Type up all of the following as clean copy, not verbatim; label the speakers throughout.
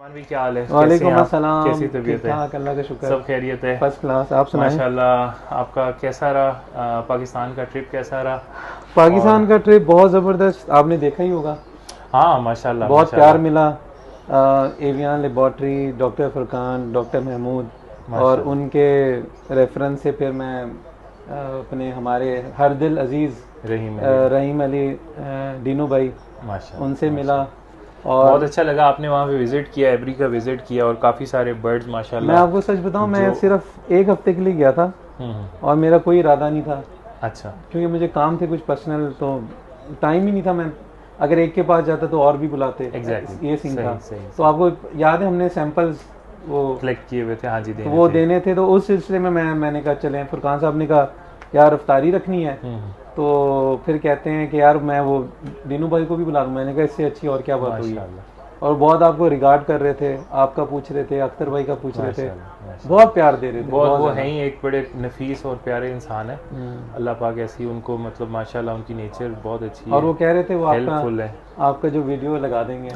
Speaker 1: भी क्या हाल है?
Speaker 2: वालेकुम अस्सलाम।
Speaker 1: कैसी तबीयत है?
Speaker 2: अल्लाह का शुक्र,
Speaker 1: सब खैरियत है?
Speaker 2: First class. आप सुनाएं।
Speaker 1: माशाल्लाह। आपका कैसा रहा पाकिस्तान का ट्रिप कैसा रहा? और
Speaker 2: पाकिस्तान का ट्रिप बहुत ज़बरदस्त, आपने देखा ही होगा।
Speaker 1: हाँ माशाल्लाह
Speaker 2: बहुत प्यार
Speaker 1: माशाल्लाह
Speaker 2: मिला। Avian laboratory, doctor Furqan, doctor Mahmood और
Speaker 1: माशाल्लाह।
Speaker 2: उनके रेफरेंस से फिर मैं अपने हमारे हर दिल अजीज़
Speaker 1: रहीम अली।
Speaker 2: रहीम अली डीनू भाई,
Speaker 1: माशाल्लाह
Speaker 2: उनसे मिला।
Speaker 1: माशाल्लाह। बहुत
Speaker 2: और
Speaker 1: अच्छा लगा आपने वहाँ पे विज़िट किया, एवरी का विज़िट किया और काफ़ी सारे बर्ड्स
Speaker 2: मैं
Speaker 1: माशाल्लाह
Speaker 2: आपको सच बताऊं, मैं
Speaker 1: जो
Speaker 2: सिर्फ एक हफ्ते के लिए गया था
Speaker 1: हम्म।
Speaker 2: और मेरा कोई इरादा नहीं था,
Speaker 1: अच्छा।
Speaker 2: क्योंकि मुझे काम थे कुछ पर्सनल, तो टाइम ही नहीं था। मैं अगर एक के पास जाता तो और भी बुलाते,
Speaker 1: एग्जैक्टली
Speaker 2: ये सीन था।
Speaker 1: सही सही
Speaker 2: तो
Speaker 1: सही।
Speaker 2: आपको याद है हमने सैंपल्स वो
Speaker 1: कलेक्ट किए हुए थे, हाँ जी,
Speaker 2: तो
Speaker 1: देने
Speaker 2: वो
Speaker 1: थे।
Speaker 2: देने थे, तो उस सिलसिले में मैंने कहा चलें। फुरकान साहब ने कहा यार अफ्तारी रखनी है, तो फिर कहते हैं कि यार मैं वो दीनू भाई को भी बुला दूँ। मैंने कहा इससे अच्छी और क्या बात हुई है।
Speaker 1: माशाल्लाह
Speaker 2: और बहुत आपको रिगार्ड कर रहे थे, आपका पूछ रहे थे, अख्तर भाई का पूछ रहे थे,
Speaker 1: माशाल्लाह माशाल्लाह।
Speaker 2: बहुत प्यार दे रहे थे,
Speaker 1: बहुत
Speaker 2: बहुत
Speaker 1: वो
Speaker 2: ज़्यादा।
Speaker 1: हैं ही एक बड़े नफीस और प्यारे इंसान है। अल्लाह पाक ऐसी उनको मतलब माशाल्लाह उनकी नेचर बहुत अच्छी
Speaker 2: और
Speaker 1: है,
Speaker 2: वो कह रहे थे वो
Speaker 1: हेल्पफुल है।
Speaker 2: आपका जो वीडियो लगा देंगे।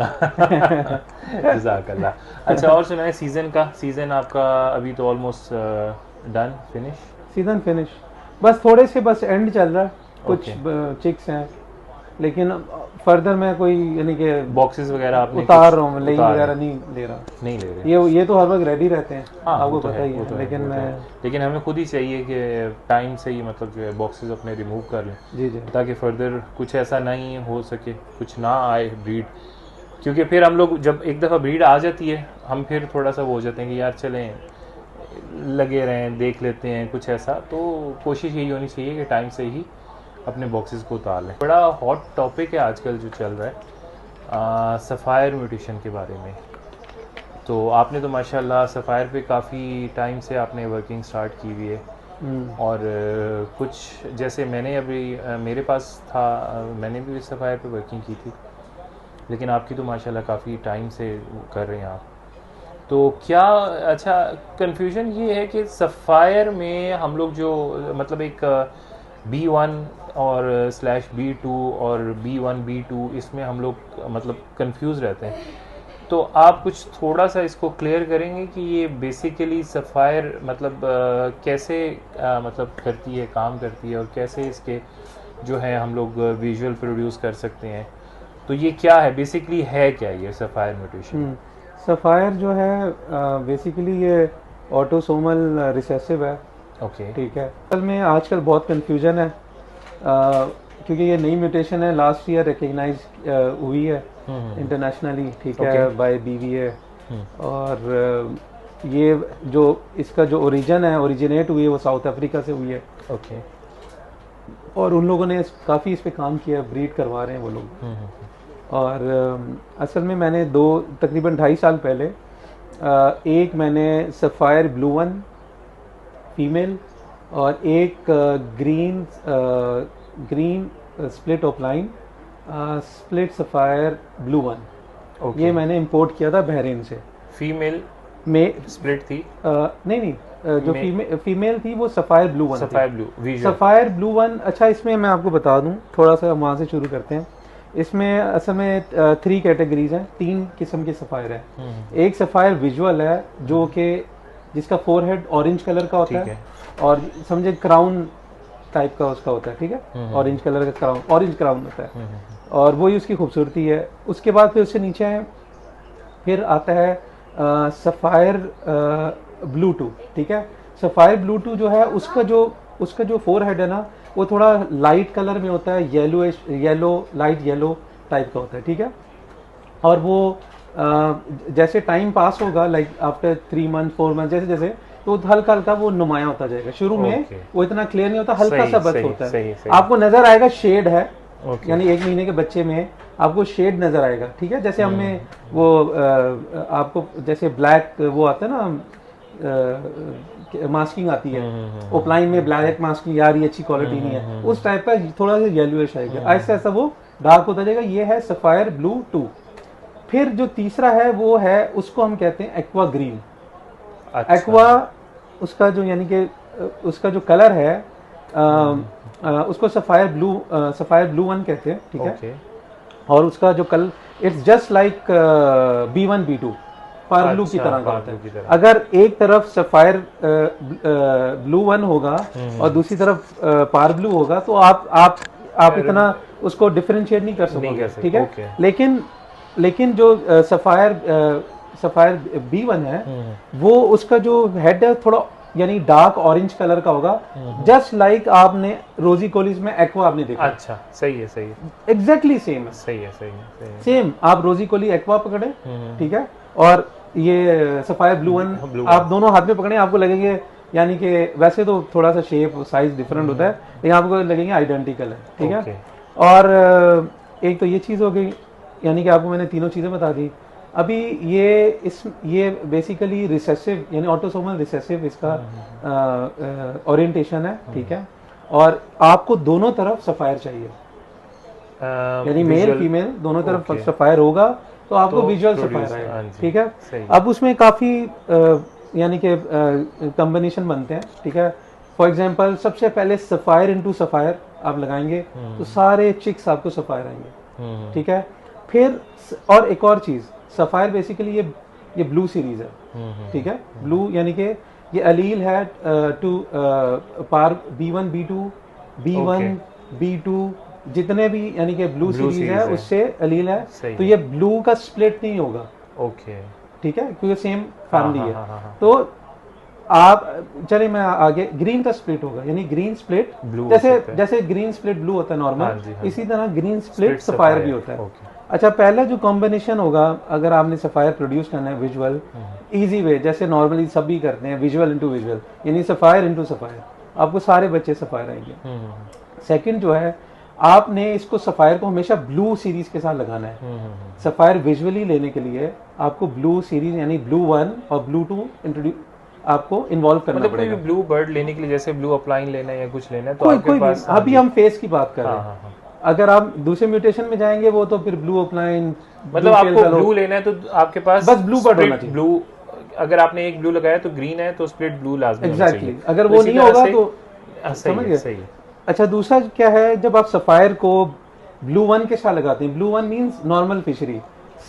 Speaker 1: जज़ाकल्लाह। अच्छा, और सुनाए सीज़न का? सीज़न आपका अभी तो almost done finish.
Speaker 2: Season finish, बस थोड़े से बस एंड चल रहा है, कुछ
Speaker 1: ओके।
Speaker 2: चिक्स हैं, लेकिन फर्दर मैं कोई यानी कि
Speaker 1: बॉक्सेस वगैरह आपने
Speaker 2: उतार
Speaker 1: कुछ
Speaker 2: रहा हूँ, लेइंग
Speaker 1: उतार
Speaker 2: वगैरह
Speaker 1: हैं?
Speaker 2: नहीं ले रहा।
Speaker 1: नहीं ले रहे?
Speaker 2: ये तो हर वक्त रेडी रहते हैं,
Speaker 1: हाँ वो
Speaker 2: आपको
Speaker 1: तो
Speaker 2: पता
Speaker 1: है
Speaker 2: ही
Speaker 1: वो
Speaker 2: है,
Speaker 1: तो है
Speaker 2: लेकिन
Speaker 1: वो तो
Speaker 2: मैं
Speaker 1: है। लेकिन हमें खुद ही चाहिए कि टाइम से ही मतलब जो है बॉक्सेस अपने रिमूव कर लें,
Speaker 2: जी जी
Speaker 1: ताकि फर्दर कुछ ऐसा नहीं हो सके, कुछ ना आए ब्रीड। क्योंकि फिर हम लोग जब एक दफ़ा ब्रीड आ जाती है, हम फिर थोड़ा सा वो हो जाते हैं कि यार चलें लगे रहें, देख लेते हैं कुछ ऐसा। तो कोशिश यही होनी चाहिए कि टाइम से ही अपने बॉक्सेस को उतार लें। बड़ा हॉट टॉपिक है आजकल जो चल रहा है सफ़ायर म्यूटेशन के बारे में। तो आपने तो माशाल्लाह सफ़ायर पे काफ़ी टाइम से आपने वर्किंग स्टार्ट की हुई है। और कुछ जैसे मैंने अभी मेरे पास था, मैंने भी सफ़ायर पे वर्किंग की थी, लेकिन आपकी तो माशाल्लाह काफ़ी टाइम से कर रहे हैं आप। तो क्या अच्छा कन्फ्यूजन ये है कि सफ़ायर में हम लोग जो मतलब एक B1 और /B2 और B1 B2 इसमें हम लोग मतलब कंफ्यूज रहते हैं। तो आप कुछ थोड़ा सा इसको क्लियर करेंगे कि ये बेसिकली सफ़ायर मतलब कैसे मतलब करती है, काम करती है, और कैसे इसके जो है हम लोग विजुअल प्रोड्यूस कर सकते हैं। तो ये क्या है बेसिकली, है क्या ये सफ़ायर म्यूटेशन?
Speaker 2: सफ़ायर जो है बेसिकली ये ऑटोसोमल रिसेसिव है।
Speaker 1: ओके।
Speaker 2: ठीक है, असल में आजकल बहुत कंफ्यूजन है, क्योंकि ये नई म्यूटेशन है, लास्ट ईयर रिकग्नाइज हुई है इंटरनेशनली, ठीक
Speaker 1: ओके।
Speaker 2: है, बाय BVA। और ये जो इसका जो ओरिजिन है, ओरिजिनेट हुई है वो साउथ अफ्रीका से हुई है।
Speaker 1: ओके।
Speaker 2: और उन लोगों ने काफ़ी इस पे काम किया, ब्रीड करवा रहे हैं वो लोग। और असल में मैंने तकरीबन 2.5 साल पहले एक मैंने सफ़ायर ब्लू वन फीमेल और एक green split offline split sapphire blue one,
Speaker 1: okay.
Speaker 2: ये मैंने इंपोर्ट किया था बहरीन से।
Speaker 1: फीमेल
Speaker 2: में
Speaker 1: स्प्लिट थी?
Speaker 2: नहीं, जो फीमेल थी वो सफ़ायर ब्लू वन थी।
Speaker 1: Sapphire blue visual.
Speaker 2: Sapphire blue one. अच्छा, इसमें मैं आपको बता दूं, थोड़ा सा वहाँ से शुरू करते हैं। इसमें असल में 3 कैटेगरीज हैं, 3 किस्म के सफ़ायर हैं। एक सफ़ायर विजुअल है जो कि जिसका फोरहेड ऑरेंज कलर का होता
Speaker 1: ठीक
Speaker 2: है,
Speaker 1: है।
Speaker 2: और समझे क्राउन टाइप का उसका होता है, ठीक है, ऑरेंज कलर का क्राउन, ऑरेंज क्राउन होता है, और वही उसकी खूबसूरती है। उसके बाद फिर उससे नीचे है, फिर आता है सफ़ायर ब्लू टू, ठीक है। सफ़ायर ब्लू टू जो है उसका जो फोरहेड है ना, वो थोड़ा लाइट कलर में होता है, लाइट येलो टाइप का होता है, ठीक है। और वो जैसे टाइम पास होगा, लाइक आफ्टर 3 मंथ 4 मंथ, जैसे जैसे, तो हल्का हल्का वो नुमाया होता जाएगा। शुरू में
Speaker 1: ओके।
Speaker 2: वो इतना क्लियर नहीं होता, हल्का
Speaker 1: सही
Speaker 2: सा बस
Speaker 1: सही
Speaker 2: होता है,
Speaker 1: सही सही।
Speaker 2: आपको नजर आएगा शेड है।
Speaker 1: ओके।
Speaker 2: यानी 1 महीने के बच्चे में आपको शेड नजर आएगा, ठीक है। जैसे हमने वो आपको जैसे ब्लैक वो आता है ना, मास्किंग आती है ओपलाइन में, ब्लैक मास्किंग, यार ये अच्छी क्वालिटी नहीं है, उस टाइप का थोड़ा सा येलोइश आएगा, ऐसा ऐसा वो डार्क होता जाएगा। ये है सफ़ायर ब्लू टू। फिर जो तीसरा है वो है, उसको हम कहते हैं एक्वा ग्रीन।
Speaker 1: अच्छा।
Speaker 2: एक्वा उसका जो यानी कि उसका जो कलर है, उसको सफ़ायर ब्लू वन कहते हैं, ठीक है।
Speaker 1: ओके।
Speaker 2: और उसका जो colour, it's just like B1 B2, पार ब्लू की
Speaker 1: अच्छा,
Speaker 2: तरह का
Speaker 1: पार
Speaker 2: होता
Speaker 1: ब्लू की
Speaker 2: है।
Speaker 1: तरह।
Speaker 2: अगर एक तरफ सफायर ब्लू वन होगा और दूसरी तरफ पार ब्लू होगा तो आप इतना उसको डिफरेंशिएट नहीं कर
Speaker 1: नहीं
Speaker 2: सकोगे,
Speaker 1: कर सकते,
Speaker 2: ठीक है।
Speaker 1: ओके।
Speaker 2: लेकिन जो सफायर B1 है वो उसका जो हेड है थोड़ा यानी डार्क ऑरेंज कलर का होगा, जस्ट लाइक आपने रोजी कॉलेज में एक्वा आपने देखा,
Speaker 1: अच्छा, सही है, सही है,
Speaker 2: एग्जैक्टली सेम है।
Speaker 1: सही है, सही है, सही है।
Speaker 2: सेम आप रोजी कोली एक्वा पकड़े, ठीक है, और ये सफायर ब्लू वन
Speaker 1: Blue
Speaker 2: आप दोनों हाथ में पकड़े, आपको लगेंगे यानी कि वैसे तो थोड़ा सा शेप साइज डिफरेंट होता है लेकिन आपको लगेंगे आइडेंटिकल है, ठीक
Speaker 1: ओके।
Speaker 2: है। और एक तो ये चीज़ हो गई, यानी कि आपको मैंने तीनों चीज़ें बता दी। अभी ये बेसिकली रिसेसिव यानी ऑटोसोमल रिसेसिव इसका ओरिएंटेशन है, ठीक है। और आपको दोनों तरफ सफायर चाहिए, यानी मेल
Speaker 1: visual-
Speaker 2: फीमेल दोनों तरफ
Speaker 1: ओके।
Speaker 2: सफायर होगा तो आपको
Speaker 1: तो
Speaker 2: विजुअल
Speaker 1: produce,
Speaker 2: सफायर
Speaker 1: हाँ
Speaker 2: आएगा,
Speaker 1: जी,
Speaker 2: ठीक है।
Speaker 1: सही।
Speaker 2: अब उसमें काफ़ी यानी कि कॉम्बिनेशन बनते हैं, ठीक है। फॉर एग्जांपल सबसे पहले सफायर इनटू सफायर आप लगाएंगे तो सारे चिक्स आपको सफायर आएंगे, ठीक है। फिर और एक और चीज़, सफायर बेसिकली ये ब्लू सीरीज है, ठीक है। ब्लू यानी कि ये अलील है to power B1 B2 B1 B2 जितने भी यानी कि ब्लू सीरीज है
Speaker 1: series है।
Speaker 2: उससे अलील है,
Speaker 1: सही
Speaker 2: तो
Speaker 1: है।
Speaker 2: ये ब्लू का स्प्लिट नहीं होगा,
Speaker 1: ओके।
Speaker 2: ठीक है, क्योंकि सेम फैमिली
Speaker 1: हाँ,
Speaker 2: है।
Speaker 1: हाँ, हाँ, हाँ।
Speaker 2: तो आप चलिए मैं आगे, ग्रीन का स्प्लिट होगा यानी ग्रीन स्प्लिट
Speaker 1: Blue हो
Speaker 2: जैसे
Speaker 1: सकता है।
Speaker 2: जैसे ग्रीन स्प्लिट ब्लू होता है
Speaker 1: हाँ
Speaker 2: नॉर्मल,
Speaker 1: जी, हाँ
Speaker 2: इसी तरह green split
Speaker 1: Split
Speaker 2: sapphire
Speaker 1: sapphire,
Speaker 2: भी होता है।
Speaker 1: ओके।
Speaker 2: अच्छा, पहला जो कॉम्बिनेशन होगा अगर आपने सफायर प्रोड्यूस करना है विजुअल इजी वे, जैसे नॉर्मली सभी करते हैं विजुअल इनटू विजुअल, यानी सफायर इनटू सफायर, आपको सारे बच्चे सफायर आएंगे। सेकंड जो है, आपने इसको सफायर को हमेशा ब्लू सीरीज के साथ लगाना है। सफायर विजुअली लेने के लिए आपको ब्लू सीरीज यानी ब्लू 1 और ब्लू 2 इंट्रोड्यूस आपको इन्वॉल्व करना
Speaker 1: मतलब कोई
Speaker 2: पड़ेगा।
Speaker 1: भी ब्लू बर्ड लेने के लिए जैसे ब्लू अप्लाइन लेना है या कुछ लेना है तो
Speaker 2: कोई
Speaker 1: आपके
Speaker 2: कोई भी,
Speaker 1: पास, हाँ
Speaker 2: अभी
Speaker 1: जी।
Speaker 2: हम फेस की बात कर रहे
Speaker 1: हाँ,
Speaker 2: हैं।
Speaker 1: हाँ, हाँ।
Speaker 2: अगर आप दूसरे म्यूटेशन में जाएंगे वो तो फिर ब्लू अपलाइन,
Speaker 1: मतलब आपको ब्लू लेना है तो आपके पास
Speaker 2: बस blue bird होना चाहिए।
Speaker 1: ब्लू, अगर आपने एक ब्लू लगाया तो ग्रीन है तो स्प्लिट ब्लू लाजमी होना
Speaker 2: एग्जैक्टली,
Speaker 1: चाहिए।
Speaker 2: अगर
Speaker 1: तो
Speaker 2: वो
Speaker 1: इसी
Speaker 2: नहीं
Speaker 1: तरह
Speaker 2: होगा
Speaker 1: से-
Speaker 2: तो
Speaker 1: सही
Speaker 2: समझ
Speaker 1: है,
Speaker 2: गए।
Speaker 1: सही है।
Speaker 2: अच्छा, दूसरा क्या है, जब आप सफायर को ब्लू 1 के साथ लगाते हैं, ब्लू 1 मींस नॉर्मल फिशरी,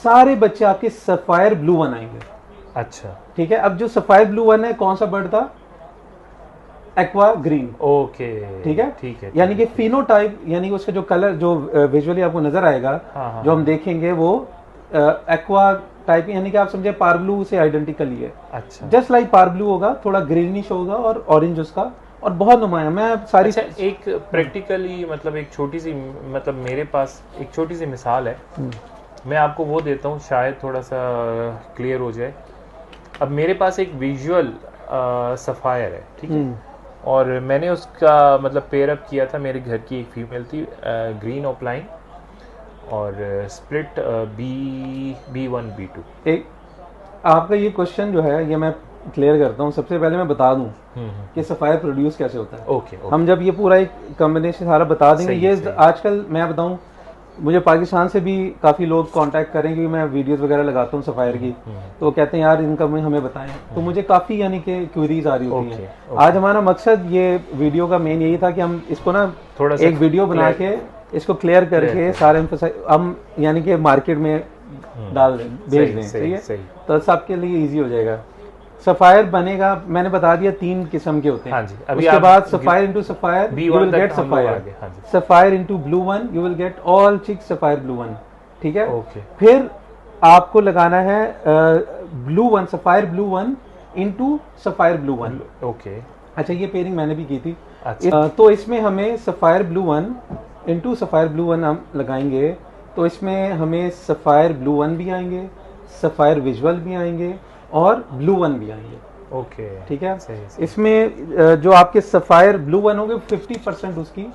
Speaker 2: सारे बच्चे आपके सफायर ब्लू 1 आएंगे,
Speaker 1: अच्छा,
Speaker 2: ठीक है। अब जो सफायर ब्लू 1 है कौन सा बर्ड था, एक्वा ग्रीन,
Speaker 1: ओके,
Speaker 2: ठीक है,
Speaker 1: ठीक है।
Speaker 2: यानी कि फिनोटाइप यानी कि उसका जो कलर जो विजुअली आपको नजर आएगा,
Speaker 1: हाँ, हाँ,
Speaker 2: जो हम देखेंगे वो एक्वा टाइप यानी कि आप समझे पार ब्लू से आइडेंटिकल ही है,
Speaker 1: अच्छा।
Speaker 2: जस्ट लाइक पार ब्लू होगा, थोड़ा ग्रीनिश होगा और ऑरेंज उसका, और बहुत नुमाया। मैं सारी
Speaker 1: अच्छा, एक प्रैक्टिकली मतलब एक छोटी सी, मतलब मेरे पास एक छोटी सी मिसाल है, मैं आपको वो देता हूँ शायद थोड़ा सा क्लियर हो जाए। अब मेरे पास एक विजुअल सफायर है, ठीक है, और मैंने उसका मतलब पेयर अप किया था, मेरे घर की एक फीमेल थी ग्रीन ऑफलाइन और स्प्लिट B1 B2।
Speaker 2: एक आपका ये क्वेश्चन जो है ये मैं क्लियर करता हूँ। सबसे पहले मैं बता दूं कि सफायर प्रोड्यूस कैसे होता है।
Speaker 1: Okay, okay.
Speaker 2: हम जब ये पूरा एक कॉम्बिनेशन सारा बता देंगे,
Speaker 1: सही,
Speaker 2: ये
Speaker 1: सही।
Speaker 2: आजकल मैं बताऊं, मुझे पाकिस्तान से भी काफ़ी लोग कांटेक्ट करेंगे कि मैं वीडियोस वगैरह लगाता हूँ सफायर की, तो कहते हैं यार इनका हमें बताएं, तो मुझे काफ़ी यानी कि क्वेरीज आ रही होती हैं। आज हमारा मकसद ये वीडियो का मेन यही था कि हम इसको ना
Speaker 1: थोड़ा सा
Speaker 2: एक वीडियो बना के इसको क्लियर करके सारे हम यानी कि मार्केट में डाल दें, भेज दें, सही है,
Speaker 1: सही।
Speaker 2: तो सबके लिए इजी हो जाएगा। सफायर बनेगा, मैंने बता दिया 3 किस्म के होते हैं।
Speaker 1: हाँ जी, अभी
Speaker 2: उसके
Speaker 1: आप
Speaker 2: बाद sapphire into sapphire
Speaker 1: B1
Speaker 2: you will
Speaker 1: तक
Speaker 2: गेट
Speaker 1: हम लोग
Speaker 2: सफायर,
Speaker 1: आगे, हाँ जी।
Speaker 2: Sapphire into blue 1 you will get all chicks sapphire blue 1, ठीक है।
Speaker 1: ओके।
Speaker 2: फिर आपको लगाना है blue 1 sapphire blue 1 into sapphire blue 1।
Speaker 1: Okay,
Speaker 2: अच्छा, ये पेयरिंग मैंने भी की थी।
Speaker 1: अच्छा।
Speaker 2: तो इसमें हमें sapphire blue 1 into sapphire blue 1 हम लगाएंगे, तो इसमें हमें सफायर ब्लू 1 भी आएंगे, सफायर विजुअल भी आएंगे और ब्लू 1 भी आएंगे,
Speaker 1: ओके,
Speaker 2: ठीक है।
Speaker 1: सही, सही।
Speaker 2: इसमें जो आपके सफायर ब्लू 1 होंगे 50% उसकी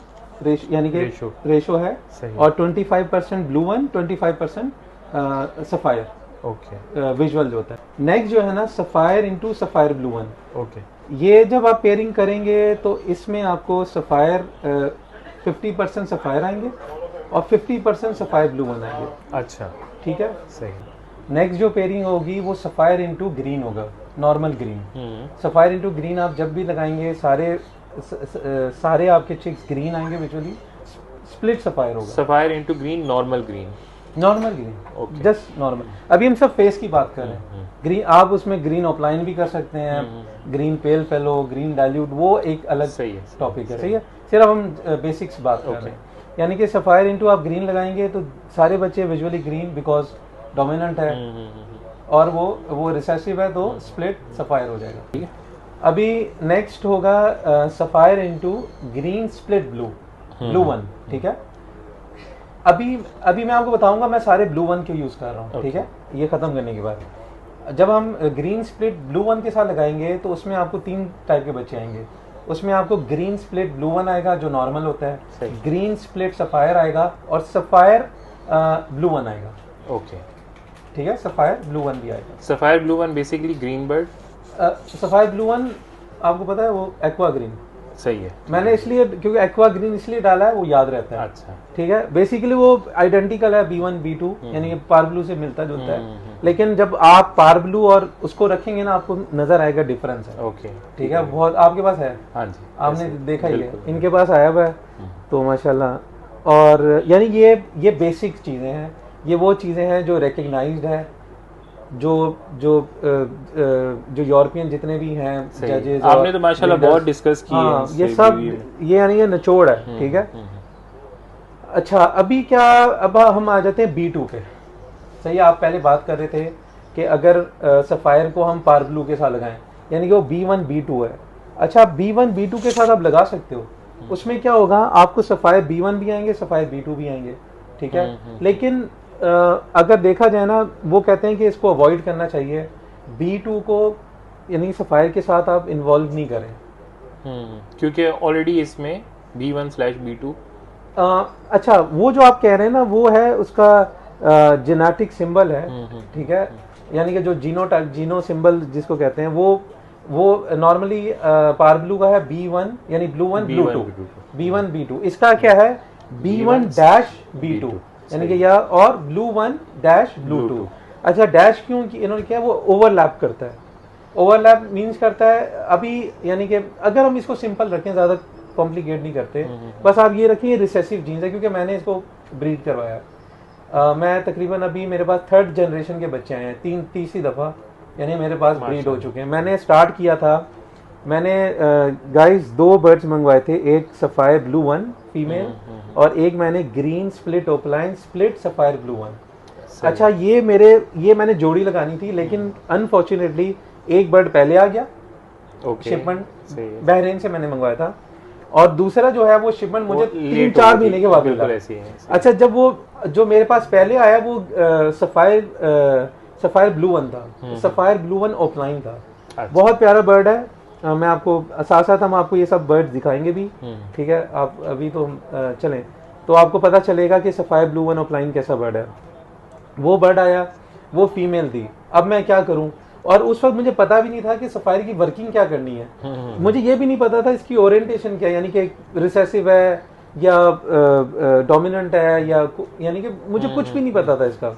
Speaker 2: यानी कि रेशो है,
Speaker 1: सही।
Speaker 2: और 25% ब्लू 1 25% सफायर
Speaker 1: ओके,
Speaker 2: विजुअल जो होता है। नेक्स्ट जो है ना sapphire into sapphire blue 1,
Speaker 1: okay,
Speaker 2: ये जब आप पेयरिंग करेंगे तो इसमें आपको सफायर 50% सफायर आएंगे और 50% सफायर ब्लू 1 आएंगे,
Speaker 1: अच्छा,
Speaker 2: ठीक है।
Speaker 1: सही।
Speaker 2: नेक्स्ट जो पेयरिंग होगी वो सफायर इनटू ग्रीन होगा, normal green. Sapphire into green आप जब भी लगाएंगे सारे आपके चिक्स ग्रीन आएंगे, विजुअली स्प्लिट सफायर होगा।
Speaker 1: Sapphire into green, normal green,
Speaker 2: normal green, just normal. अभी हम सब फेस की बात कर रहे हैं। ग्रीन आप उसमें ग्रीन ऑफलाइन भी कर सकते हैं, ग्रीन पेल फेलो, ग्रीन डाइल्यूट, वो एक अलग टॉपिक है। सही है, सिर्फ हम बेसिक्स बात कर रहे हैं। यानी कि सफायर इंटू आप ग्रीन लगाएंगे तो सारे बच्चे विजुअली ग्रीन, बिकॉज डोमिनेंट है और वो रिसेसिव है, तो स्प्लिट सफायर हो जाएगा। ठीक है, अभी नेक्स्ट होगा sapphire into green split blue, blue one. ठीक है, अभी मैं आपको बताऊंगा मैं सारे ब्लू वन क्यों यूज कर रहा हूँ। ठीक है, ये खत्म करने के बाद जब हम ग्रीन स्प्लिट ब्लू वन के साथ लगाएंगे तो उसमें आपको 3 टाइप के बच्चे आएंगे। उसमें आपको ग्रीन स्प्लिट ब्लू वन आएगा जो नॉर्मल होता है, ग्रीन स्प्लिट सफायर आएगा और सफायर ब्लू वन आएगा।
Speaker 1: ओके,
Speaker 2: ठीक है, सफायर ब्लू वन भी आएगा।
Speaker 1: Sapphire blue one basically green bird.
Speaker 2: Sapphire blue one आपको पता है वो एक्वा ग्रीन।
Speaker 1: सही है,
Speaker 2: मैंने इसलिए क्योंकि एक्वा ग्रीन इसलिए डाला है वो याद रहता है।
Speaker 1: अच्छा,
Speaker 2: ठीक है, बेसिकली वो आइडेंटिकल है B1 B2, यानी कि पार ब्लू से मिलता जुलता है, लेकिन जब आप पार ब्लू और उसको रखेंगे ना आपको नजर आएगा डिफरेंस है।
Speaker 1: ओके,
Speaker 2: ठीक है, बहुत आपके पास है।
Speaker 1: हाँ जी,
Speaker 2: आपने देखा ही है, इनके पास आया हुआ है तो माशाल्लाह। और यानी ये बेसिक चीजें हैं, ये वो चीजें हैं जो रिकग्नाइज्ड है, जो यूरोपियन जितने भी हैं जजेस,
Speaker 1: आपने तो माशाल्लाह बहुत डिस्कस किए हैं,
Speaker 2: ये सब ये यानी ये निचोड़ है। ठीक है, अच्छा अभी क्या, अब हम आ जाते हैं B2 पे। सही है, आप पहले बात कर रहे थे कि अगर सफायर को हम पार ब्लू के साथ लगाएं, यानी कि वो B1 B2 है। अच्छा, B1 B2 के साथ आप लगा सकते हो, उसमें क्या होगा, आपको सफायर B1 भी आएंगे, सफायर B2 भी आएंगे। ठीक है, लेकिन अगर देखा जाए ना, वो कहते हैं कि इसको अवॉइड करना चाहिए, B2 को यानी सफायर के साथ आप इन्वॉल्व नहीं करें,
Speaker 1: क्योंकि ऑलरेडी इसमें B1/B2।
Speaker 2: अच्छा, वो जो आप कह रहे हैं ना, वो है उसका जेनेटिक सिंबल है। ठीक है, यानी कि जो जीनो सिंबल जिसको कहते हैं, वो नॉर्मली पार ब्लू का है B1, यानी blue one blue to, B1 B2। इसका क्या है B1-B2, यानी कि या और blue one dash blue two. अच्छा, डैश क्यों कि इन्होंने क्या, वो ओवरलैप करता है। ओवरलैप मीन्स करता है अभी, यानी कि अगर हम इसको सिंपल रखें, ज्यादा कॉम्प्लिकेट नहीं करते, बस आप ये रखिए रिसेसिव जीन्स है, क्योंकि मैंने इसको ब्रीड करवाया। मैं तकरीबन अभी मेरे पास 3rd जनरेशन के बच्चे आए हैं, तीसरी दफा यानी मेरे पास ब्रीड हो चुके हैं। मैंने स्टार्ट किया था, मैंने गाइस 2 बर्ड्स मंगवाए थे, एक सफायर ब्लू वन फीमेल और एक मैंने green split opaline split sapphire blue one. अच्छा, ये मैंने जोड़ी लगानी थी, लेकिन अनफॉर्चुनेटली एक बर्ड पहले आ गया, शिपमेंट बहरीन से मैंने मंगवाया था, और दूसरा जो है वो शिपमेंट मुझे 3-4 महीने के बाद मिला। अच्छा, जब वो जो मेरे पास पहले आया वो सफायर ब्लू वन था, सफायर ब्लू वन ओपलाइन था। अच्छा। बहुत प्यारा बर्ड है। मैं आपको साथ साथ हम आपको ये सब बर्ड दिखाएंगे भी। ठीक है, आप अभी तो चलें तो आपको पता चलेगा कि सफायर ब्लू वन ओपलाइन कैसा बर्ड है। वो बर्ड आया, वो फीमेल थी। अब मैं क्या करूं, और उस वक्त मुझे पता भी नहीं था कि सफायर की वर्किंग क्या करनी है। मुझे ये भी नहीं पता था इसकी ओरिएंटेशन क्या है, यानी कि रिसेसिव है या डोमिनेंट है, या यानी कि मुझे कुछ भी नहीं पता था इसका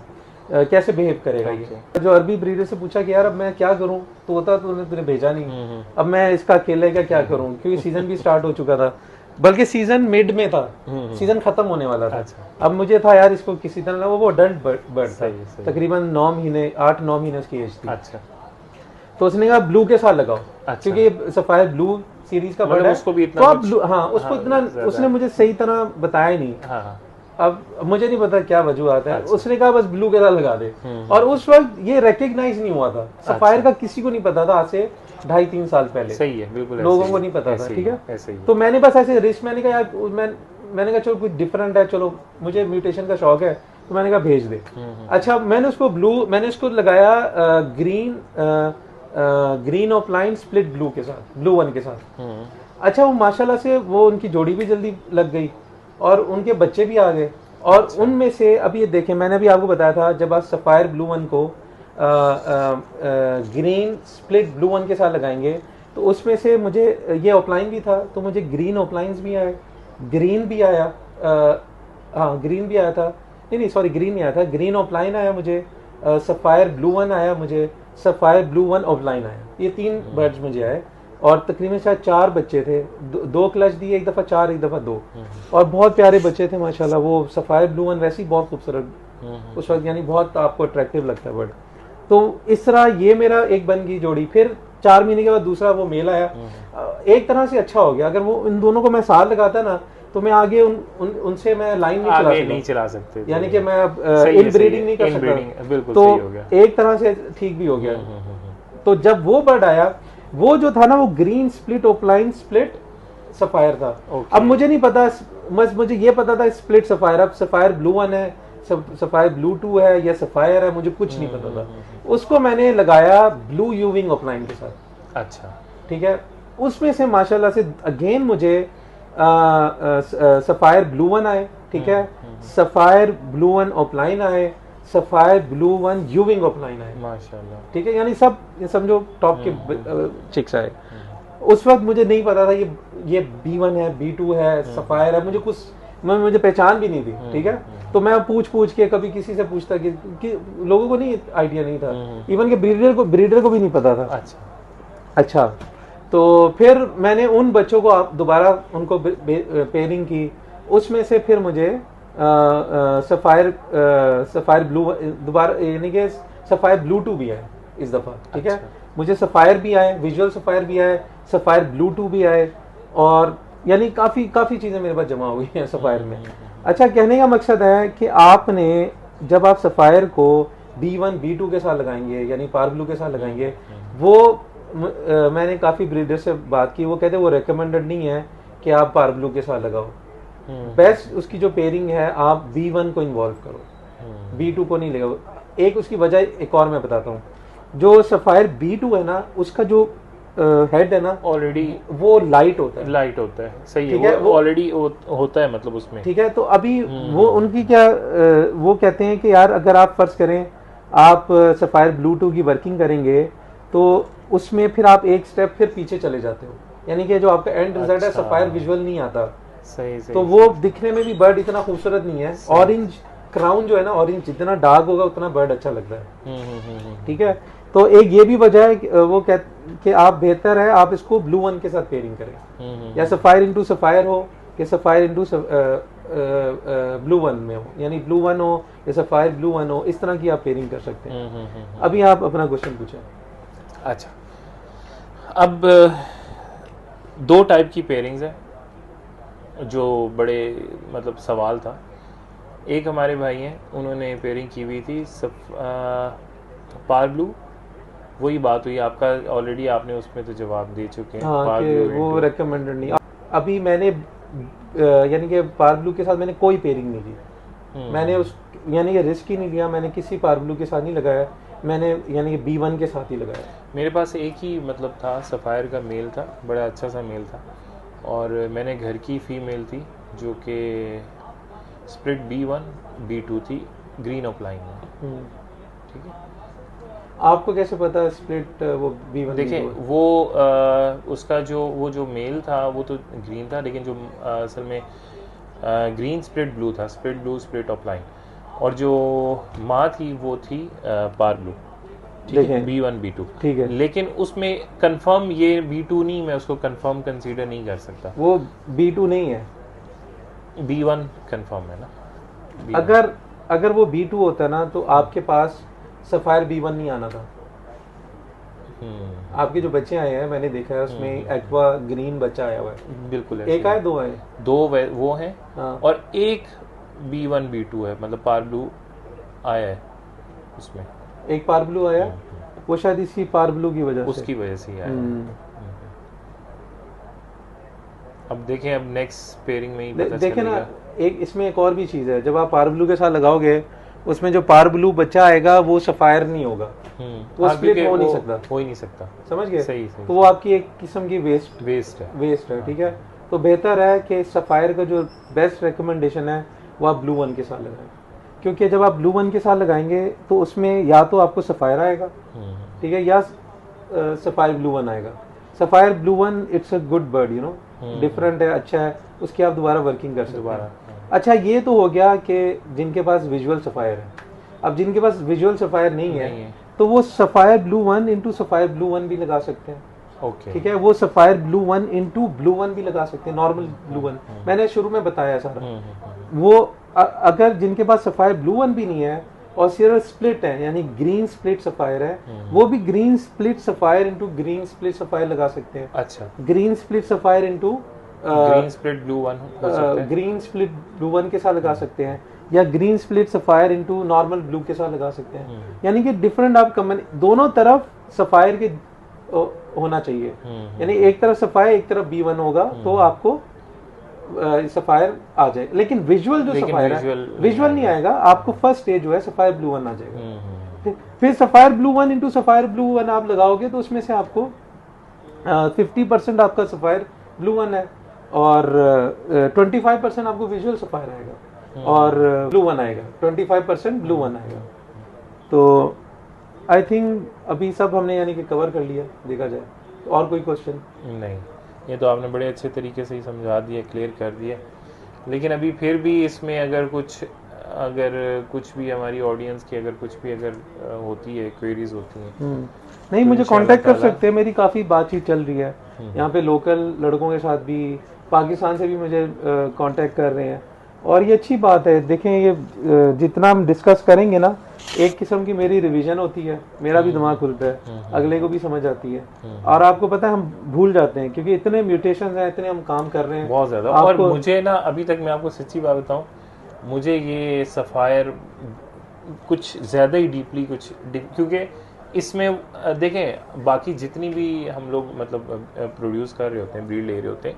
Speaker 2: कैसे बिहेव करेगा। ये जो अरबी ब्रीडर से पूछा कि यार अब मैं क्या करूं, तो होता तो उन्होंने तुझे भेजा नहीं, अब मैं इसका अकेले का क्या करूं, क्योंकि सीजन भी स्टार्ट हो चुका था, बल्कि सीजन मिड में था, सीजन खत्म होने वाला था। अब मुझे था यार इसको किसी तरह, वो अडल्ट बर्ड था, तकरीबन 8-9 महीने उसकी एज थी। अच्छा, तो उसने कहा ब्लू के साथ लगाओ। अच्छा। क्योंकि सफायर ब्लू सीरीज का बर्ड है, उसको भी इतना तो आप ब्लू, हाँ उसको इतना उसने मुझे सही तरह बताया नहीं। अब मुझे नहीं पता क्या वजूहत है। अच्छा। उसने कहा बस ब्लू के साथ लगा दे, और उस वक्त ये रिकग्नाइज नहीं हुआ था। सफायर का किसी को नहीं पता था, आज से 2.5-3 साल पहले। सही है, बिल्कुल लोगों को नहीं पता था। ठीक है, तो मैंने बस ऐसे रिस्क, मैंने कहा यार मैंने कहा चलो कुछ डिफरेंट है, चलो मुझे म्यूटेशन का शौक है, तो मैंने कहा भेज दे। अच्छा, मैंने उसको लगाया ग्रीन ऑफलाइन स्प्लिट ब्लू के साथ, ब्लू वन के साथ। अच्छा, वो माशाल्लाह से वो उनकी जोड़ी भी जल्दी लग गई और उनके बच्चे भी आ गए। और अच्छा। उनमें से अब ये देखें, मैंने भी आपको बताया था जब आप सफायर ब्लू वन को ग्रीन स्प्लिट ब्लू वन के साथ लगाएंगे तो उसमें से मुझे ये ऑफलाइन भी था, तो मुझे ग्रीन ऑफलाइंस भी आए, ग्रीन भी आया, हाँ ग्रीन भी आया था, नहीं सॉरी ग्रीन नहीं आया था, ग्रीन ऑफलाइन आया मुझे, सफायर ब्लू वन आया मुझे, सफायर ब्लू वन ऑफलाइन आया। ये 3 बर्ड्स मुझे आए और तकरीबन शायद 4 बच्चे थे, 2 क्लच दिए, एक दफ़ा 4 एक दफ़ा 2, और बहुत प्यारे बच्चे थे माशाल्लाह। वो सफायर ब्लू वन वैसे ही बहुत खूबसूरत उस वक्त, यानी बहुत आपको अट्रैक्टिव लगता है बर्ड। तो इस तरह ये मेरा एक बन गई जोड़ी। फिर 4 महीने के बाद दूसरा वो मेल आया, एक तरह से अच्छा हो गया। अगर वो इन दोनों को मैं साथ लगाता ना तो मैं आगे उनसे मैं लाइन नहीं चला सकता, यानी कि मैं इन ब्रीडिंग नहीं कर सकता।
Speaker 1: बिल्कुल
Speaker 2: तो
Speaker 1: सही हो गया।
Speaker 2: एक तरह से ठीक भी हो गया। तो जब वो बर्ड आया, वो जो था ना वो green split opaline split sapphire था। अब मुझे नहीं पता, बस मुझे ये पता था स्प्लिट सफायर। अब सफायर ब्लू 1 है, सफायर ब्लू 2 है या सफायर है, मुझे कुछ नहीं पता था। उसको मैंने लगाया ब्लू यूविंग ऑफलाइन के साथ।
Speaker 1: अच्छा,
Speaker 2: ठीक है। उसमें से माशाल्लाह से अगेन मुझे सफायर ब्लू 1 आए, ठीक है, सफायर ब्लू 1 ऑफलाइन आए, सफायर ब्लू 1 यूविंग ऑफलाइन आए, माशाल्लाह, ठीक है, यानी सब समझो टॉप के चिक्स आए। उस वक्त मुझे नहीं पता था ये B1 है, B2 है, सफायर है, मुझे पहचान भी नहीं थी। ठीक है। तो मैं पूछ के कभी किसी से पूछता कि लोगों को नहीं आइडिया नहीं था, इवन के ब्रीडर को भी नहीं पता था। अच्छा। तो फिर मैंने उन बच्चों को दोबारा उनको पेयरिंग की। उसमें से फिर मुझे सफायर ब्लू दोबारा, यानी कि सफायर ब्लू 2 भी आए इस दफा। ठीक है। मुझे सफायर भी आए, विजुअल सफायर भी आए, सफायर ब्लू 2 भी आए, और यानी काफी चीजें मेरे पास जमा हो गई हैं सफायर में। अच्छा, कहने का मकसद है कि आपने जब आप सफायर को B1 B2 के साथ लगाएंगे, यानी पार ब्लू के साथ लगाएंगे, वो मैंने काफी ब्रीडर से बात की, वो कहते हैं वो रिकमेंडेड नहीं है कि आप पार ब्लू के साथ लगाओ। बेस्ट उसकी जो पेयरिंग है, आप B1 को इन्वॉल्व करो, B2 को नहीं लगाओ। एक उसकी वजह एक और मैं बताता हूँ। जो सफायर B2 है ना, उसका जो हेड है ना, ऑलरेडी वो लाइट होता है,
Speaker 1: सही है, वो ऑलरेडी होता है, मतलब उसमें।
Speaker 2: ठीक है। तो अभी वो उनकी क्या, वो कहते हैं कि यार अगर आप फर्ज करें आप सफायर ब्लू 2 की वर्किंग करेंगे तो उसमें फिर आप एक स्टेप फिर पीछे चले जाते हो, यानी कि जो आपका एंड रिजल्ट है सफायर विजुअल नहीं आता।
Speaker 1: सही।
Speaker 2: तो वो दिखने में भी बर्ड इतना खूबसूरत नहीं है। ऑरेंज क्राउन जो है ना, ऑरेंज जितना डार्क होगा उतना बर्ड अच्छा लगता है। ठीक है। तो एक ये भी वजह है कि वो कहते कि आप बेहतर है आप इसको ब्लू 1 के साथ पेयरिंग करें, या सफायर इंटू सफायर हो, कि सफायर इंटू ब्लू 1 में हो, यानी ब्लू 1 हो या सफायर ब्लू 1 हो, इस तरह की आप पेयरिंग कर सकते हैं। अभी आप अपना क्वेश्चन पूछें।
Speaker 1: अच्छा, अब 2 टाइप की पेयरिंग्स है जो बड़े मतलब सवाल था। एक हमारे भाई हैं, उन्होंने पेयरिंग की हुई थी पार ब्लू, वही बात हुई आपका ऑलरेडी, आपने उसमें तो जवाब दे चुके हैं।
Speaker 2: हाँ, कि वो रेकमेंडेड नहीं। अभी मैंने यानी कि पार ब्लू के साथ मैंने कोई पेयरिंग नहीं की। मैंने उस यानी कि रिस्क ही नहीं लिया, मैंने किसी पार ब्लू के साथ नहीं लगाया, मैंने यानी कि B1 के साथ ही लगाया।
Speaker 1: मेरे पास एक ही मतलब था, सफ़ायर का मेल था, बड़ा अच्छा सा मेल था, और मैंने घर की फीमेल थी जो कि स्प्लिट B1 B2 थी, ग्रीन ऑफलाइन में। ठीक है।
Speaker 2: आपको कैसे पता स्प्लिट वो B1?
Speaker 1: देखिए वो उसका जो मेल था वो तो ग्रीन था, लेकिन जो असल में ग्रीन स्प्लिट ब्लू था, स्प्लिट ब्लू स्प्लिट ऑफलाइन, और जो माँ थी वो थी पार ब्लू, ठीक है, B1 B2।
Speaker 2: ठीक है।
Speaker 1: लेकिन उसमें कंफर्म ये B2 नहीं, मैं उसको कंफर्म कंसीडर नहीं कर सकता।
Speaker 2: वो B2 नहीं है,
Speaker 1: B1 कंफर्म है ना।
Speaker 2: अगर वो B2 होता ना तो आपके पास सफायर B1 नहीं आना था। आपके जो बच्चे आए हैं मैंने देखा है उसमें एक्वा ग्रीन बच्चा आया हुआ है।
Speaker 1: बिल्कुल,
Speaker 2: एक आए, 2 आए,
Speaker 1: 2 वो हैं। हाँ। और एक B1 B2 है, मतलब पार ब्लू आया है उसमें,
Speaker 2: एक पार ब्लू आया, वो शायद इसी पार ब्लू की वजह से,
Speaker 1: उसकी वजह से आया। अब देखें, अब नेक्स्ट पेयरिंग में ही पता
Speaker 2: देखें ना, एक इसमें एक और भी चीज़ है, जब आप पार ब्लू के साथ लगाओगे उसमें जो पार ब्लू बच्चा आएगा वो सफायर नहीं होगा, वो स्प्लिट हो ही नहीं सकता, समझ गए?
Speaker 1: सही।
Speaker 2: तो वो आपकी एक किस्म की वेस्ट है। ठीक है। तो बेहतर है कि सफायर का जो बेस्ट रिकमेंडेशन है वो आप ब्लू 1 के साथ लगाएं, क्योंकि जब आप ब्लू 1 के साथ लगाएंगे तो उसमें या तो आपको सफायर आएगा, ठीक है, या सफायर ब्लू 1 आएगा। Sapphire blue 1 it's a good bird, you know, different है, अच्छा है, उसकी आप दोबारा वर्किंग कर सकते हैं। अच्छा, ये तो हो गया कि जिनके पास विजुअल सफायर है। अब जिनके पास विजुअल सफायर नहीं है तो वो sapphire blue 1 into sapphire blue 1 भी लगा सकते हैं।
Speaker 1: ओके।
Speaker 2: ठीक है। वो सफायर ब्लू 1 इंटू ब्लू 1 भी लगा सकते हैं, नॉर्मल ब्लू 1। मैंने शुरू में बताया सारा, वो अगर जिनके पास सफायर ब्लू वन भी नहीं है और सिर्फ स्प्लिट है, यानी ग्रीन स्प्लिट सफायर है, वो भी green split sapphire into green split sapphire लगा सकते हैं।
Speaker 1: अच्छा,
Speaker 2: green split sapphire into
Speaker 1: green split blue one हो सकता है।
Speaker 2: ग्रीन स्प्लिट ब्लू वन के साथ लगा सकते हैं, या green split sapphire into normal blue के साथ लगा सकते हैं। यानी कि डिफरेंट आप दोनों तरफ सफायर के होना चाहिए, यानी एक तरफ सफायर एक तरफ B1 होगा तो आपको सफायर आ जाए। लेकिन विजुअल जो सफायर है विजुअल नहीं आएगा, आपको फर्स्ट स्टेज जो है सफायर ब्लू वन आ जाएगा। फिर sapphire blue one into sapphire blue one आप लगाओगे तो उसमें से आपको 50% आपका सफायर ब्लू वन है और 25% आपको विजुअल सफायर आएगा और ब्लू वन आएगा, 25% ब्लू वन आएगा। तो आई थिंक अभी सब हमने यानी कि कवर कर लिया देखा जाए। तो और कोई क्वेश्चन?
Speaker 1: नहीं, ये तो आपने बड़े अच्छे तरीके से ही समझा दिया, क्लियर कर दिया। लेकिन अभी फिर भी इसमें अगर कुछ भी हमारी ऑडियंस की अगर कुछ भी अगर होती है, क्वेरीज होती हैं,
Speaker 2: नहीं, मुझे कांटेक्ट कर सकते हैं, मेरी काफ़ी बातचीत चल रही है यहाँ पे लोकल लड़कों के साथ भी, पाकिस्तान से भी मुझे कांटेक्ट कर रहे हैं और ये अच्छी बात है। देखें ये जितना हम डिस्कस करेंगे ना, एक किस्म की मेरी रिवीजन होती है, मेरा भी दिमाग खुलता है, अगले को भी समझ आती है। और आपको पता है हम भूल जाते हैं क्योंकि इतने म्यूटेशंस हैं, इतने हम काम कर रहे हैं
Speaker 1: बहुत ज़्यादा। और मुझे ना अभी तक मैं आपको सच्ची बात बताऊं, मुझे ये सफ़ायर कुछ ज़्यादा ही डीपली क्योंकि इसमें देखें बाकी जितनी भी हम लोग मतलब प्रोड्यूस कर रहे होते हैं, ब्रीड ले रहे होते हैं,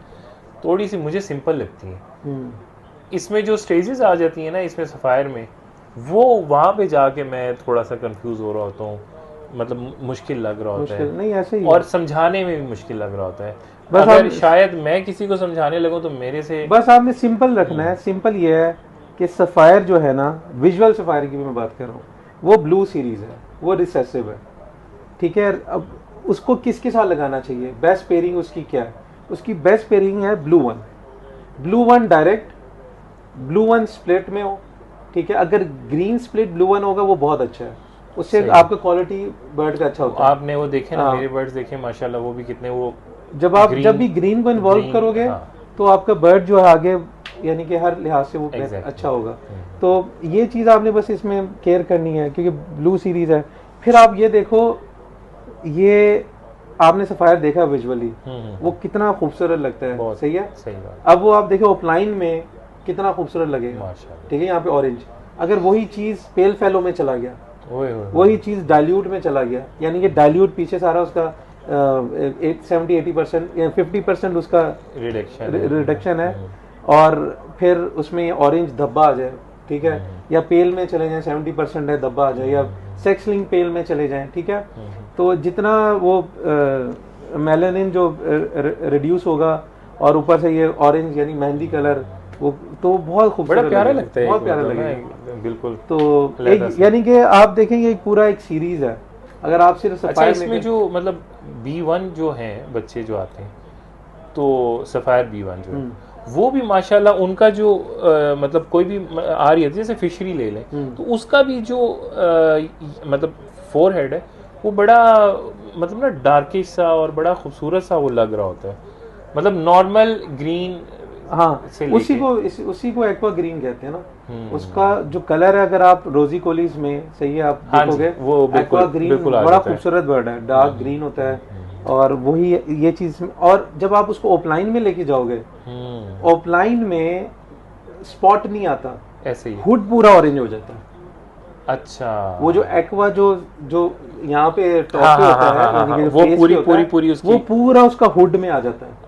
Speaker 1: थोड़ी सी मुझे सिंपल लगती है। इसमें जो स्टेजेस आ जाती हैं ना इसमें सफ़ायर में, वो वहाँ पे जाके मैं थोड़ा सा कंफ्यूज हो रहा होता हूँ, मतलब मुश्किल लग रहा होता है।
Speaker 2: नहीं ऐसे ही
Speaker 1: और समझाने में भी मुश्किल लग रहा होता है। बस अगर शायद मैं किसी को समझाने लगूँ तो मेरे से
Speaker 2: बस आपने सिंपल रखना है। सिंपल ये है कि सफ़ायर जो है ना, विजुअल सफ़ायर की भी मैं बात कर रहा हूँ, वो ब्लू सीरीज है, वो रिसेसिव है, ठीक है। अब उसको किसके साथ लगाना चाहिए, बेस्ट पेयरिंग उसकी क्या है? उसकी बेस्ट पेयरिंग है blue one, blue one direct, blue one split में हो, ठीक है। अगर ग्रीन स्प्लिट ब्लू वन होगा वो बहुत अच्छा है, उससे आपका क्वालिटी बर्ड का अच्छा होता है।
Speaker 1: आपने वो देखे ना मेरे बर्ड्स देखे माशाल्लाह, वो भी कितने वो
Speaker 2: जब भी ग्रीन को इन्वॉल्व करोगे तो आपका बर्ड जो है आगे यानी कि हर लिहाज से वो अच्छा होगा। तो ये चीज़ आपने बस इसमें केयर करनी है क्योंकि ब्लू सीरीज है। फिर आप ये देखो, ये आपने सफ़ायर देखा विजुअली, वो कितना खूबसूरत लगता है, सही है।
Speaker 1: सही बात।
Speaker 2: अब वो आप देखो ऑफलाइन में कितना खूबसूरत लगेगा, ठीक है। यहाँ पे ऑरेंज, अगर वही चीज़ पेल फेलो में चला गया, वही चीज़ डाइल्यूट में चला गया, यानी कि डाइल्यूट पीछे सारा उसका 70-80% या 50% उसका रिडक्शन है, और फिर उसमें ऑरेंज धब्बा आ जाए, ठीक है, या पेल में चले जाएं 70% है धब्बा आ जाए, या सेक्सलिंग पेल में चले जाएं, ठीक है। तो जितना वो मेलानिन जो रिड्यूस होगा और ऊपर से ये ऑरेंज यानी मेहंदी कलर, वो तो बहुत खूबसूरत,
Speaker 1: बड़ा प्यारा लगता है,
Speaker 2: बहुत प्यारा लगेगा
Speaker 1: बिल्कुल।
Speaker 2: तो एक यानी कि आप देखेंगे एक पूरा एक सीरीज है। अगर आप सिर्फ
Speaker 1: सफ़ायर इसमें जो मतलब B1 जो हैं बच्चे जो आते हैं, तो सफ़ायर B1 जो है वो भी माशाल्लाह उनका जो मतलब कोई भी आ रही है जैसे फिशरी ले लें तो उसका भी जो मतलब फोरहेड है वो बड़ा मतलब ना डार्किश सा और बड़ा खूबसूरत सा वो लग रहा होता है, मतलब नॉर्मल ग्रीन।
Speaker 2: हाँ, उसी को एक्वा ग्रीन कहते हैं ना। उसका जो कलर है, अगर आप रोजी कोलीज में सही है आप देखोगे, वो एक्वा ग्रीन बड़ा खूबसूरत बर्ड है, डार्क ग्रीन होता है। और वही ये चीज, और जब आप उसको ऑफलाइन में लेके जाओगे, ऑफलाइन में स्पॉट नहीं आता, ऐसे ही हुड पूरा ऑरेंज हो जाता है। अच्छा, वो जो एक्वा जो यहाँ पे टॉप पे होता है, वो पूरी उसकी वो पूरा उसका हुड में आ जाता है।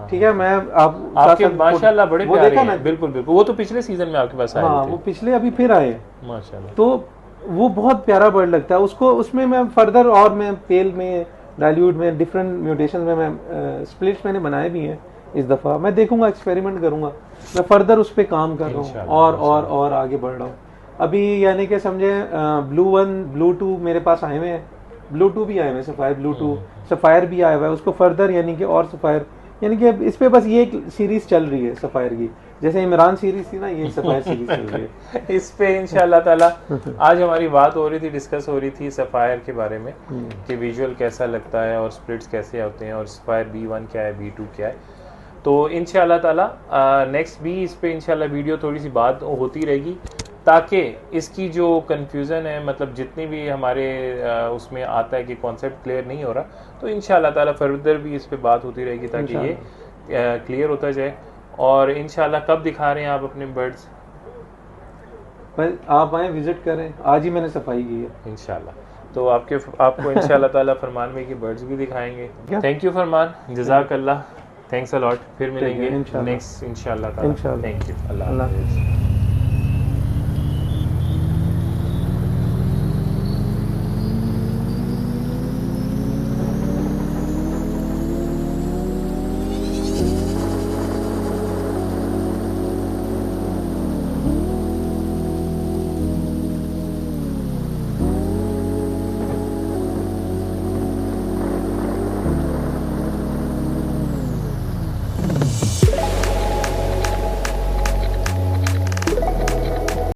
Speaker 2: ठीक है। मैं आपके
Speaker 1: माशाल्लाह बड़े प्यारे हैं। बिल्कुल बिल्कुल, वो तो पिछले सीजन में आपके पास आए थे।
Speaker 2: वो पिछले अभी फिर आए
Speaker 1: माशाल्लाह।
Speaker 2: तो वो बहुत प्यारा बर्ड लगता है। उसको उसमें मैं फर्दर और मैं पेल में डाइल्यूट में डिफरेंट म्यूटेशन में मैं स्प्लिट्स मैंने बनाए भी हैं। इस दफ़ा मैं देखूंगा, एक्सपेरिमेंट करूंगा, मैं फर्दर उस पर काम कर रहा हूँ और आगे बढ़ रहा हूँ। अभी यानी कि समझे ब्लू वन ब्लू टू मेरे पास आए हुए हैं, ब्लू टू भी आए हुए हैं, सफ़ायर ब्लू टू सफ़ायर भी आया हुआ है। उसको फर्दर यानी कि और सफ़ायर, यानी कि इस पे बस ये एक सीरीज चल रही है सफ़ायर की, जैसे इमरान सीरीज थी ना, ये सफ़ायर सीरीज चल रही है।
Speaker 1: इस पे इंशाल्लाह ताला आज हमारी बात हो रही थी, डिस्कस हो रही थी सफ़ायर के बारे में कि विजुअल कैसा लगता है और स्प्लिट्स कैसे होते हैं और सफ़ायर B1 क्या है, B2 क्या है। तो इंशाल्लाह ताला नेक्स्ट भी इस पे इंशाल्लाह वीडियो थोड़ी सी बात होती रहेगी, ताकि इसकी जो कन्फ्यूज़न है, मतलब जितनी भी हमारे उसमें आता है कि कॉन्सेप्ट क्लियर नहीं हो रहा, तो इंशाल्लाह ताला फर्दर भी इस पे बात होती रहेगी ताकि ये क्लियर होता जाए। और इंशाल्लाह कब दिखा रहे हैं आप अपने बर्ड्स?
Speaker 2: पर आप आए विजिट करें, आज ही मैंने सफाई की है
Speaker 1: इंशाल्लाह। तो आपको इंशाल्लाह ताला फरमान में की बर्ड्स भी दिखाएंगे। थैंक यू फरमान, जज़ाकल्लाह, थैंक्स अ लॉट। फिर मिलेंगे नेक्स्ट इंशाल्लाह ताला। थैंक यू, अल्लाह हाफ़िज़।